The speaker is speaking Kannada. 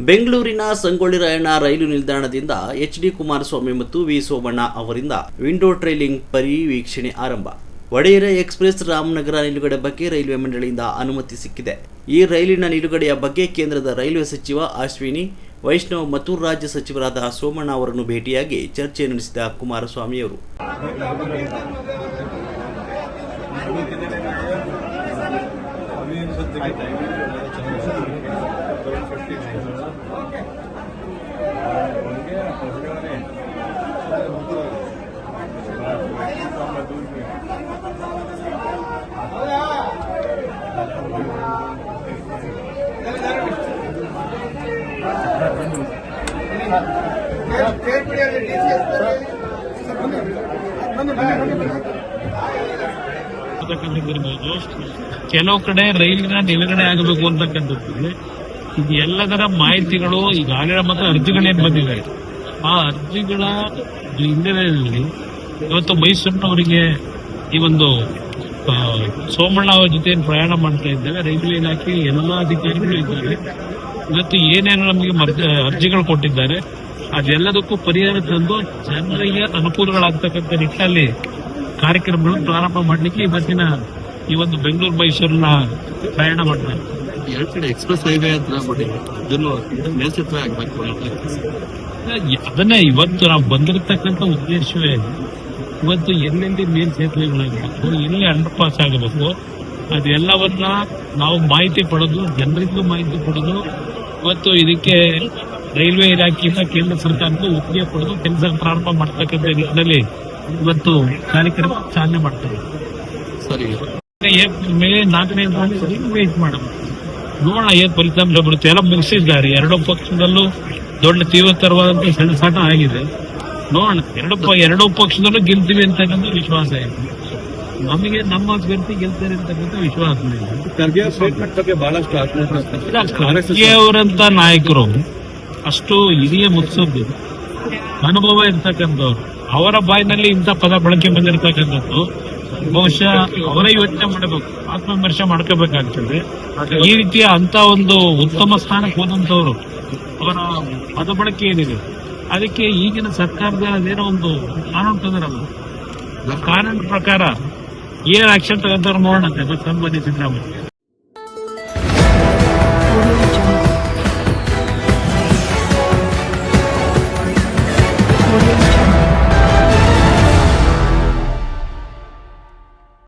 ಬೆಂಗಳೂರಿನ ಸಂಗೊಳ್ಳಿ ರಾಯಣ್ಣ ರೈಲು ನಿಲ್ದಾಣದಿಂದ ಎಚ್.ಡಿ. ಕುಮಾರಸ್ವಾಮಿ ಮತ್ತು ವಿ. ಸೋಮಣ್ಣ ಅವರಿಂದ ವಿಂಡೋ ಟ್ರೈಲಿಂಗ್ ಪರಿವೀಕ್ಷಣೆ ಆರಂಭ. ಒಡೆಯರ ಎಕ್ಸ್‌ಪ್ರೆಸ್ ರಾಮನಗರ ನಿಲುಗಡೆ ಬಗ್ಗೆ ರೈಲ್ವೆ ಮಂಡಳಿಯಿಂದ ಅನುಮತಿ ಸಿಕ್ಕಿದೆ. ಈ ರೈಲಿನ ನಿಲುಗಡೆಯ ಬಗ್ಗೆ ಕೇಂದ್ರದ ರೈಲ್ವೆ ಸಚಿವ ಅಶ್ವಿನಿ ವೈಷ್ಣವ್ ಮತ್ತು ರಾಜ್ಯ ಸಚಿವರಾದ ಸೋಮಣ್ಣ ಅವರನ್ನು ಭೇಟಿಯಾಗಿ ಚರ್ಚೆ ನಡೆಸಿದ ಕುಮಾರಸ್ವಾಮಿಯವರು ಕೆಲವು ಕಡೆ ರೈಲಿನ ನಿಲುಗಡೆ ಆಗಬೇಕು ಅಂತಕ್ಕಂಥದ್ದು ಇದು ಎಲ್ಲದರ ಮಾಹಿತಿಗಳು ಈಗಾಗಲೇ ಮತ್ತು ಅರ್ಜಿಗಳೇನು ಬಂದಿವೆ. ಆ ಅರ್ಜಿಗಳ ಹಿನ್ನೆಲೆಯಲ್ಲಿ ಇವತ್ತು ಮೈಸೂರಿನವರಿಗೆ ಈ ಒಂದು ಸೋಮಣ್ಣ ಅವರ ಜೊತೆ ಪ್ರಯಾಣ ಮಾಡ್ತಾ ಇದ್ದೇವೆ. ರೈಲ್ವೆ ಇಲಾಖೆ ಎಲ್ಲ ಅಧಿಕಾರಿಗಳು ಇದ್ದಾರೆ. ಇವತ್ತು ಏನೇನು ನಮಗೆ ಅರ್ಜಿಗಳು ಕೊಟ್ಟಿದ್ದಾರೆ ಅದೆಲ್ಲದಕ್ಕೂ ಪರಿಹಾರ ತಂದು ಜನರಿಗೆ ಅನುಕೂಲಗಳಾಗ್ತಕ್ಕಂಥ ನಿಟ್ಟಿನಲ್ಲಿ ಕಾರ್ಯಕ್ರಮಗಳನ್ನು ಪ್ರಾರಂಭ ಮಾಡಲಿಕ್ಕೆ ಇವತ್ತಿನ ಈ ಒಂದು ಬೆಂಗಳೂರು ಮೈಸೂರಿನ ಪ್ರಯಾಣ ಮಾಡ್ತಾರೆ. ಎರಡು ಕಡೆ ಎಕ್ಸ್‌ಪ್ರೆಸ್ ಹೈವೇ ಅಂತ ಮೇಲ್ಸೇತುವೆ ಆಗಬೇಕು. ಅದನ್ನೇ ಇವತ್ತು ನಾವು ಬಂದಿರತಕ್ಕಂಥ ಉದ್ದೇಶವೇ ಇವತ್ತು ಎಲ್ಲೆಲ್ಲಿ ಮೇಲ್ಸೇತುವೆಗಳಾಗಬೇಕು, ಎಲ್ಲಿ ಅಂಡರ್ ಪಾಸ್ ಆಗಬೇಕು, ಅದೆಲ್ಲವನ್ನ ನಾವು ಮಾಹಿತಿ ಪಡೆದು ಜನರಿಗೂ ಮಾಹಿತಿ ಪಡೆದು ಇವತ್ತು ಇದಕ್ಕೆ ರೈಲ್ವೆ ಇಲಾಖೆಯಿಂದ ಕೇಂದ್ರ ಸರ್ಕಾರಕ್ಕೂ ಒಪ್ಪಿಗೆ ಪಡೆದು ಕೆಲಸ ಪ್ರಾರಂಭ ಮಾಡ್ತಕ್ಕಂಥ ನಿಟ್ಟಿನಲ್ಲಿ ಇವತ್ತು ಕಾರ್ಯಕ್ರಮ ಚಾಲನೆ ಮಾಡ್ತಾರೆ. ಸರಿ, ಮೇ 4ನೇ ವೇಟ್ ಮಾಡಬೇಕು, ನೋಡೋಣ ಏನ್ ಫಲಿತಾಂಶ ಬರುತ್ತೆ. ಎಲ್ಲ ಮುಗಿಸಿದ್ದಾರೆ. ಎರಡೂ ಪಕ್ಷದಲ್ಲೂ ದೊಡ್ಡ ತೀವ್ರತರವಾದಂತ ಸೆಣಸಾಟ ಆಗಿದೆ. ನೋಡೋಣ, ಎರಡೂ ಪಕ್ಷದಲ್ಲೂ ಗೆಲ್ತೀವಿ ಅಂತಕ್ಕಂಥ ವಿಶ್ವಾಸ ಇದೆ. ನಮಗೆ ನಮ್ಮ ಅಭ್ಯರ್ಥಿ ಗೆಲ್ತಾರೆ ಅಂತಕ್ಕಂಥ ವಿಶ್ವಾಸ ಇದೆ. ಖರ್ಗೆ ಅವರಂತ ನಾಯಕರು ಅಷ್ಟು ಹಿರಿಯ ಮುತ್ಸದ್ದು ಅನುಭವ ಇರ್ತಕ್ಕಂಥವ್ರು, ಅವರ ಬಾಯಿನಲ್ಲಿ ಇಂಥ ಪದ ಬಳಕೆ ಬಂದಿರತಕ್ಕಂಥದ್ದು ಬಹುಶಃ ಅವರೇ ಯೋಚನೆ ಮಾಡಬೇಕು, ಆತ್ಮವಿಮರ್ಶೆ ಮಾಡ್ಕೋಬೇಕಾಗ್ತದೆ. ಈ ರೀತಿಯ ಅಂತ ಒಂದು ಉತ್ತಮ ಸ್ಥಾನಕ್ಕೆ ಹೋದಂತವ್ರು ಅವರ ಪದ ಬಳಕೆ ಏನಿದೆ ಅದಕ್ಕೆ ಈಗಿನ ಸರ್ಕಾರದ ಅದೇನೋ ಒಂದು ಕಾನೂನು ತಂದಿರಲ್ಲ, ಕಾನೂನು ಪ್ರಕಾರ ಏನ್ ಆಕ್ಷನ್ ತಗೊಂತಾರ ನೋಡೋಣ ಸಂಬಂಧಿಸಿದ್ರೆ. Audio